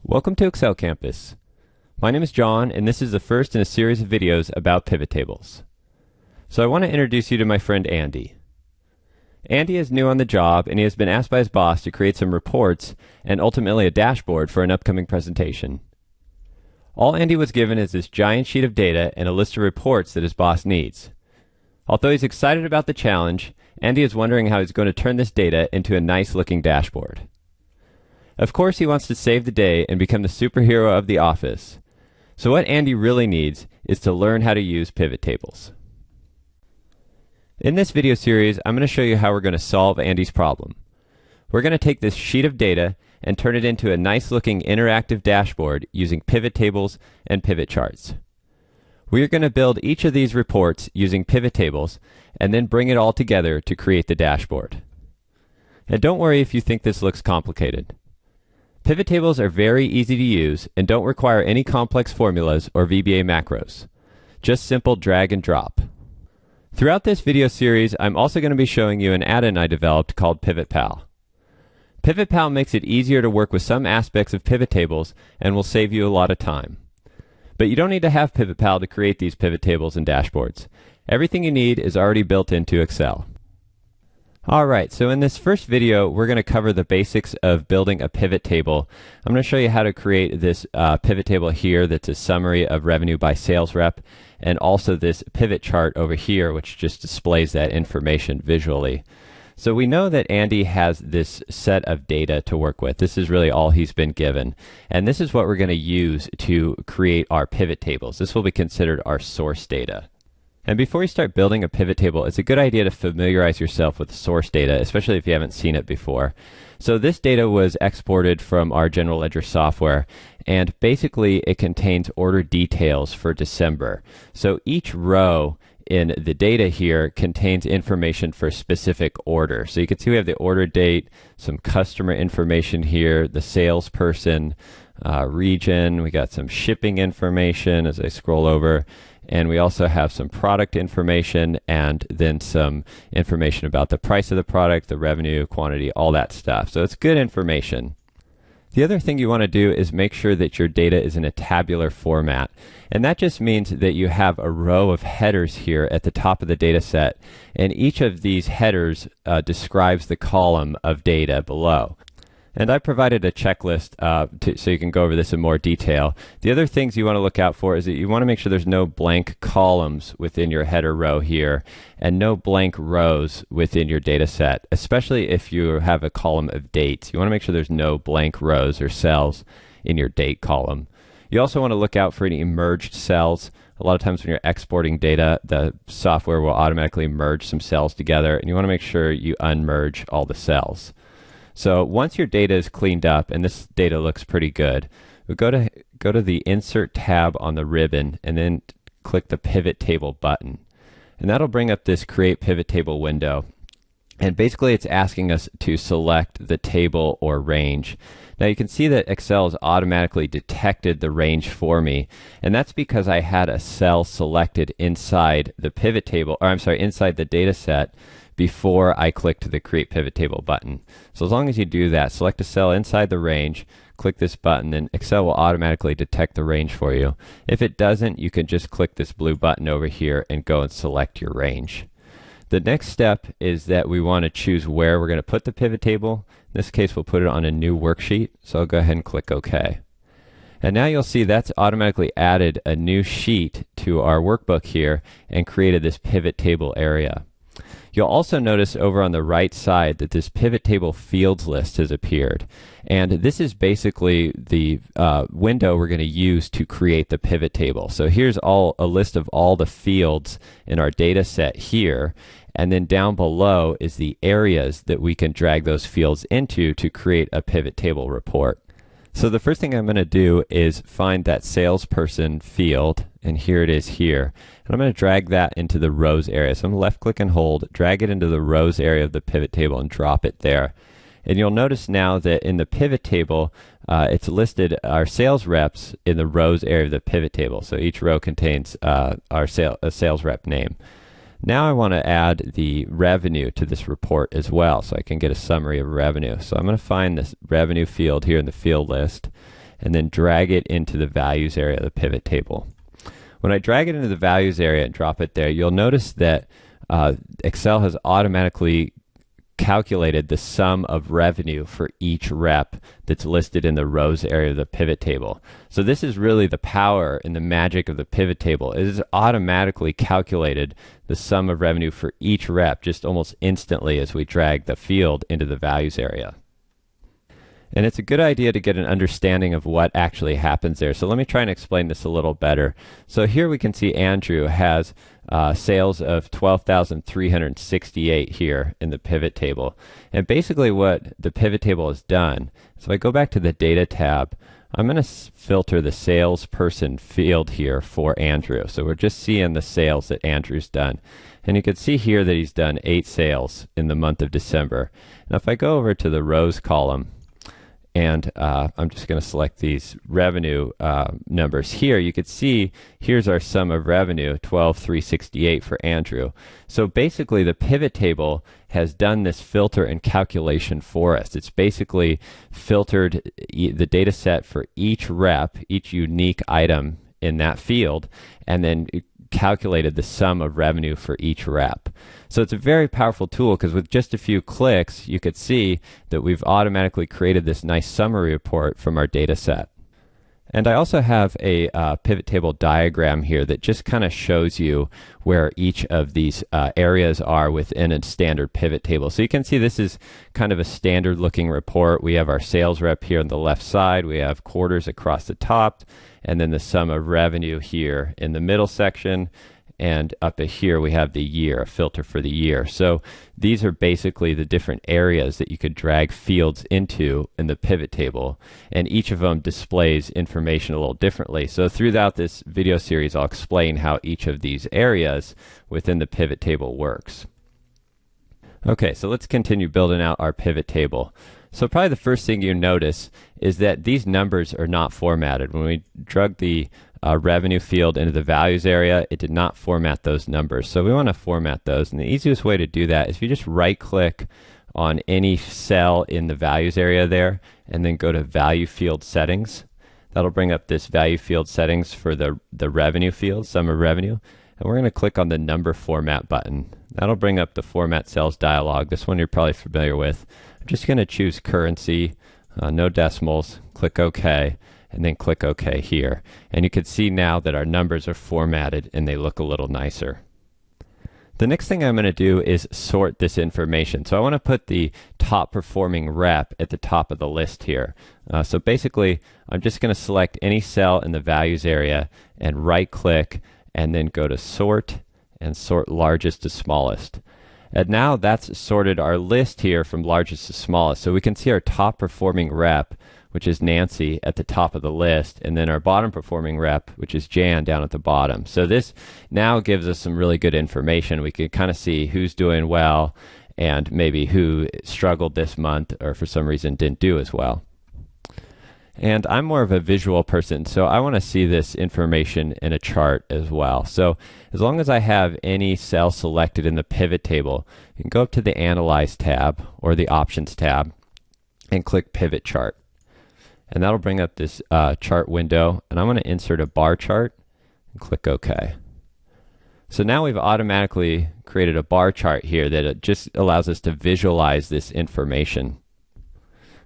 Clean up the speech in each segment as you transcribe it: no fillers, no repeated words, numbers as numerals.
Welcome to Excel Campus. My name is John, and this is the first in a series of videos about pivot tables. So I want to introduce you to my friend Andy. Andy is new on the job, and he has been asked by his boss to create some reports and ultimately a dashboard for an upcoming presentation. All Andy was given is this giant sheet of data and a list of reports that his boss needs. Although he's excited about the challenge, Andy is wondering how he's going to turn this data into a nice-looking dashboard. Of course, he wants to save the day and become the superhero of the office. So what Andy really needs is to learn how to use pivot tables. In this video series, I'm going to show you how we're going to solve Andy's problem. We're going to take this sheet of data and turn it into a nice-looking interactive dashboard using pivot tables and pivot charts. We are going to build each of these reports using pivot tables and then bring it all together to create the dashboard. And don't worry if you think this looks complicated. Pivot tables are very easy to use and don't require any complex formulas or VBA macros. Just simple drag and drop. Throughout this video series, I'm also going to be showing you an add-in I developed called PivotPal. PivotPal makes it easier to work with some aspects of pivot tables and will save you a lot of time. But you don't need to have PivotPal to create these pivot tables and dashboards. Everything you need is already built into Excel. Alright, so in this first video, we're going to cover the basics of building a pivot table. I'm going to show you how to create this pivot table here that's a summary of revenue by sales rep, and also this pivot chart over here, which just displays that information visually. So we know that Andy has this set of data to work with. This is really all he's been given. And this is what we're going to use to create our pivot tables. This will be considered our source data. And before you start building a pivot table, it's a good idea to familiarize yourself with the source data, especially if you haven't seen it before. So this data was exported from our General Ledger software, and basically it contains order details for December. So each row in the data here contains information for a specific order. So you can see we have the order date, some customer information here, the salesperson, region, we got some shipping information as I scroll over, and we also have some product information and then some information about the price of the product, the revenue, quantity, all that stuff. So it's good information. The other thing you want to do is make sure that your data is in a tabular format. And that just means that you have a row of headers here at the top of the data set, and each of these headers describes the column of data below. And I provided a checklist so you can go over this in more detail. The other things you want to look out for is that you want to make sure there's no blank columns within your header row here and no blank rows within your data set, especially if you have a column of dates. You want to make sure there's no blank rows or cells in your date column. You also want to look out for any merged cells. A lot of times when you're exporting data, the software will automatically merge some cells together, and you want to make sure you unmerge all the cells. So once your data is cleaned up, and this data looks pretty good, we'll go to the Insert tab on the ribbon and then click the Pivot Table button. And that'll bring up this Create Pivot Table window. And basically it's asking us to select the table or range. Now you can see that Excel has automatically detected the range for me, and that's because I had a cell selected inside the pivot table, or I'm sorry, inside the data set before I clicked the Create Pivot Table button. So as long as you do that, select a cell inside the range, click this button, then Excel will automatically detect the range for you. If it doesn't, you can just click this blue button over here and go and select your range. The next step is that we want to choose where we're going to put the pivot table. In this case, we'll put it on a new worksheet, so I'll go ahead and click OK. And now you'll see that's automatically added a new sheet to our workbook here and created this pivot table area. You'll also notice over on the right side that this pivot table fields list has appeared. And this is basically the window we're going to use to create the pivot table. So here's a list of all the fields in our data set here. And then down below is the areas that we can drag those fields into to create a pivot table report. So the first thing I'm going to do is find that salesperson field, and here it is here. And I'm going to drag that into the rows area. So I'm going to left click and hold, drag it into the rows area of the pivot table and drop it there. And you'll notice now that in the pivot table, it's listed our sales reps in the rows area of the pivot table. So each row contains a sales rep name. Now I want to add the revenue to this report as well, so I can get a summary of revenue. So I'm going to find this revenue field here in the field list, and then drag it into the values area of the pivot table. When I drag it into the values area and drop it there, you'll notice that Excel has automatically calculated the sum of revenue for each rep that's listed in the rows area of the pivot table. So this is really the power and the magic of the pivot table. It is automatically calculated the sum of revenue for each rep just almost instantly as we drag the field into the values area. And it's a good idea to get an understanding of what actually happens there. So let me try and explain this a little better. So here we can see Andrew has sales of 12,368 here in the pivot table. And basically what the pivot table has done, so if I go back to the data tab, I'm going to filter the salesperson field here for Andrew. So we're just seeing the sales that Andrew's done. And you can see here that he's done 8 sales in the month of December. Now if I go over to the rows column, and I'm just going to select these revenue numbers here. You can see here's our sum of revenue, 12,368 for Andrew. So basically the pivot table has done this filter and calculation for us. It's basically filtered the data set for each rep, each unique item in that field, and then calculated the sum of revenue for each rep. So it's a very powerful tool because with just a few clicks, you could see that we've automatically created this nice summary report from our data set. And I also have a pivot table diagram here that just kind of shows you where each of these areas are within a standard pivot table. So you can see this is kind of a standard looking report. We have our sales rep here on the left side. We have quarters across the top, and then the sum of revenue here in the middle section. And up here we have the year, a filter for the year. So these are basically the different areas that you could drag fields into in the pivot table, and each of them displays information a little differently. So throughout this video series, I'll explain how each of these areas within the pivot table works. Okay, so let's continue building out our pivot table. So probably the first thing you notice is that these numbers are not formatted. When we drug the revenue field into the values area, it did not format those numbers. So we want to format those. And the easiest way to do that is if you just right click on any cell in the values area there and then go to value field settings. That'll bring up this value field settings for the revenue field, sum of revenue. And we're going to click on the number format button. That'll bring up the format cells dialog. This one you're probably familiar with. I'm just going to choose currency, no decimals, click OK, and then click OK here. And you can see now that our numbers are formatted and they look a little nicer. The next thing I'm going to do is sort this information. So I want to put the top performing rep at the top of the list here. So basically, I'm just going to select any cell in the values area and right click and then go to sort and sort largest to smallest. And now that's sorted our list here from largest to smallest. So we can see our top performing rep, which is Nancy, at the top of the list, and then our bottom performing rep, which is Jan, down at the bottom. So this now gives us some really good information. We can kind of see who's doing well and maybe who struggled this month or for some reason didn't do as well. And I'm more of a visual person, so I want to see this information in a chart as well. So as long as I have any cell selected in the pivot table, you can go up to the Analyze tab or the Options tab and click Pivot Chart. And that'll bring up this chart window, and I'm going to insert a bar chart and click OK. So now we've automatically created a bar chart here that it just allows us to visualize this information.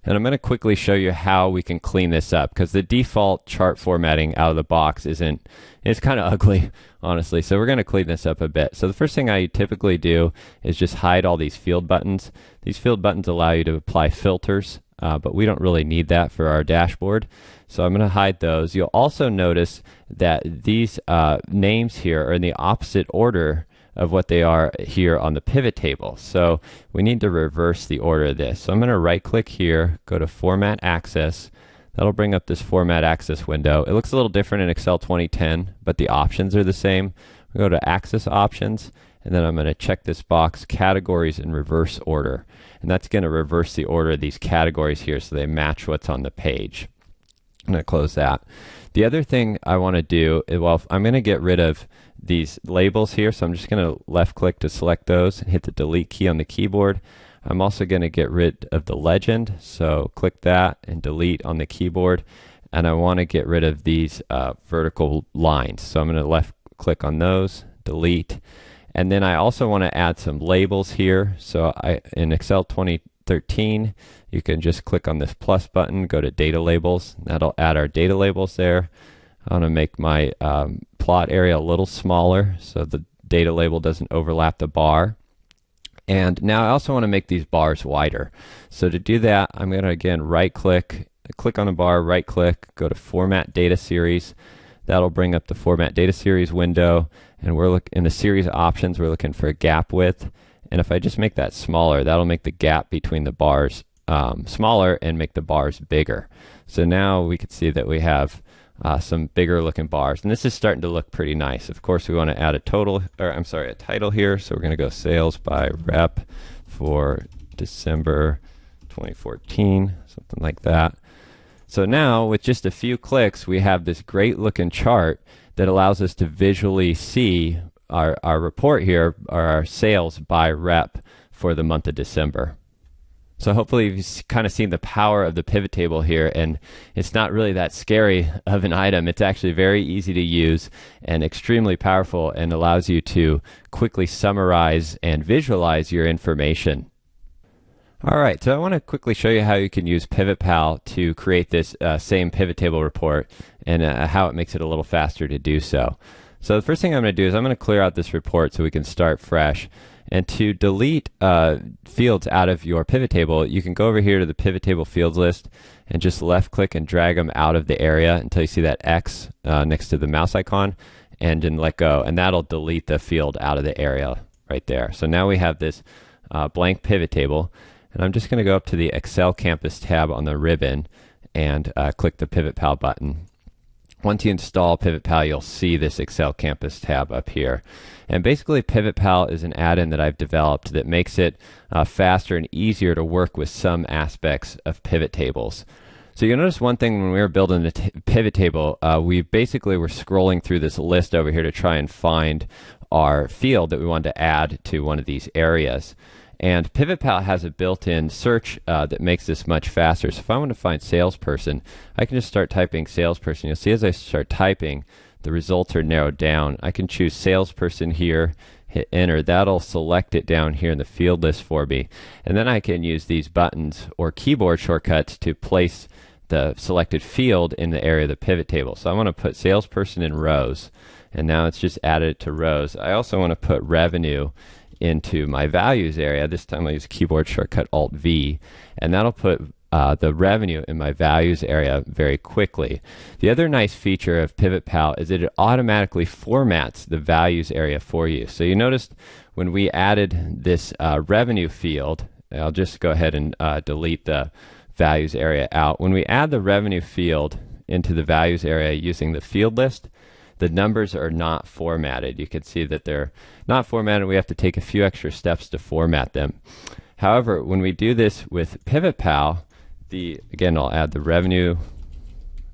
And I'm going to quickly show you how we can clean this up, because the default chart formatting out of the box it's kind of ugly, honestly. So we're going to clean this up a bit. So the first thing I typically do is just hide all these field buttons. These field buttons allow you to apply filters, but we don't really need that for our dashboard. So I'm going to hide those. You'll also notice that these names here are in the opposite order of what they are here on the pivot table. So we need to reverse the order of this. So I'm going to right click here, go to Format Access. That'll bring up this Format Access window. It looks a little different in Excel 2010, but the options are the same. We go to Access Options, and then I'm going to check this box, Categories in Reverse Order. And that's going to reverse the order of these categories here so they match what's on the page. I'm going to close that. The other thing I want to do is, well, I'm going to get rid of these labels here, so I'm just going to left click to select those and hit the delete key on the keyboard. I'm also going to get rid of the legend, so click that and delete on the keyboard. and I want to get rid of these vertical lines. So I'm going to left click on those, delete, and then I also want to add some labels here. So in Excel 2013, you can just click on this plus button, go to data labels. That'll add our data labels there. I want to make my plot area a little smaller so the data label doesn't overlap the bar. And now I also want to make these bars wider. So to do that, I'm going to again right click on a bar, right click, go to Format Data Series. That'll bring up the Format Data Series window, and we're in the series options, we're looking for a gap width. And if I just make that smaller, that'll make the gap between the bars smaller and make the bars bigger. So now we can see that we have some bigger looking bars, and this is starting to look pretty nice. Of course, we want to add a title here. So we're going to go sales by rep for December 2014, something like that. So now with just a few clicks, we have this great looking chart that allows us to visually see our report here, our sales by rep for the month of December. So hopefully you've kind of seen the power of the pivot table here, and it's not really that scary of an item. It's actually very easy to use and extremely powerful, and allows you to quickly summarize and visualize your information. All right, so I want to quickly show you how you can use PivotPal to create this same pivot table report, and how it makes it a little faster to do so. So the first thing I'm going to do is I'm going to clear out this report so we can start fresh. And to delete fields out of your pivot table, you can go over here to the pivot table fields list and just left click and drag them out of the area until you see that X next to the mouse icon, and then let go, and that'll delete the field out of the area right there. So now we have this blank pivot table, and I'm just going to go up to the Excel Campus tab on the ribbon and click the PivotPal button. Once you install PivotPal, you'll see this Excel Campus tab up here. And basically, PivotPal is an add-in that I've developed that makes it faster and easier to work with some aspects of pivot tables. So you'll notice one thing when we were building the pivot table, we basically were scrolling through this list over here to try and find our field that we wanted to add to one of these areas. And PivotPal has a built-in search that makes this much faster. So if I want to find salesperson, I can just start typing salesperson. You'll see as I start typing, the results are narrowed down. I can choose salesperson here, hit enter. That'll select it down here in the field list for me. And then I can use these buttons or keyboard shortcuts to place the selected field in the area of the pivot table. So I want to put salesperson in rows, and now it's just added to rows. I also want to put revenue into my values area. This time I'll use keyboard shortcut Alt-V, and that'll put the revenue in my values area very quickly. The other nice feature of PivotPal is that it automatically formats the values area for you. So you noticed when we added this revenue field, I'll just go ahead and delete the values area out. When we add the revenue field into the values area using the field list, the numbers are not formatted. You can see that they're not formatted. We have to take a few extra steps to format them. However, when we do this with PivotPal, again, I'll add the revenue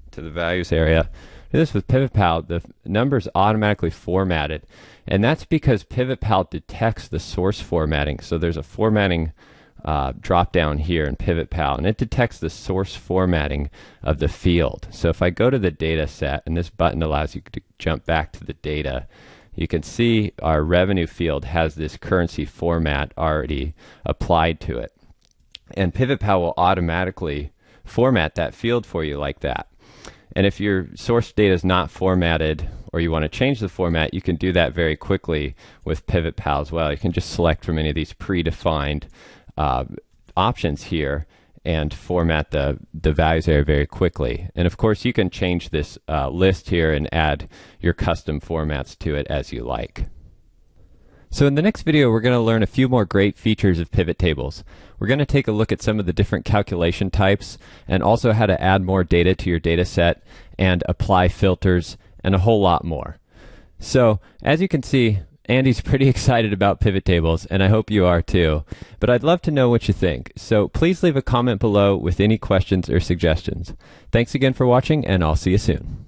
to the values area. Do this with PivotPal, the numbers automatically formatted. And that's because PivotPal detects the source formatting. So there's a formatting drop down here in PivotPal, and it detects the source formatting of the field. So if I go to the data set, and this button allows you to jump back to the data, you can see our revenue field has this currency format already applied to it. And PivotPal will automatically format that field for you like that. And if your source data is not formatted, or you want to change the format, you can do that very quickly with PivotPal as well. You can just select from any of these predefined options here and format the values area very quickly. And of course, you can change this list here and add your custom formats to it as you like. So in the next video, we're going to learn a few more great features of pivot tables. We're going to take a look at some of the different calculation types, and also how to add more data to your data set and apply filters and a whole lot more. So as you can see, Andy's pretty excited about pivot tables, and I hope you are too. But I'd love to know what you think. So please leave a comment below with any questions or suggestions. Thanks again for watching, and I'll see you soon.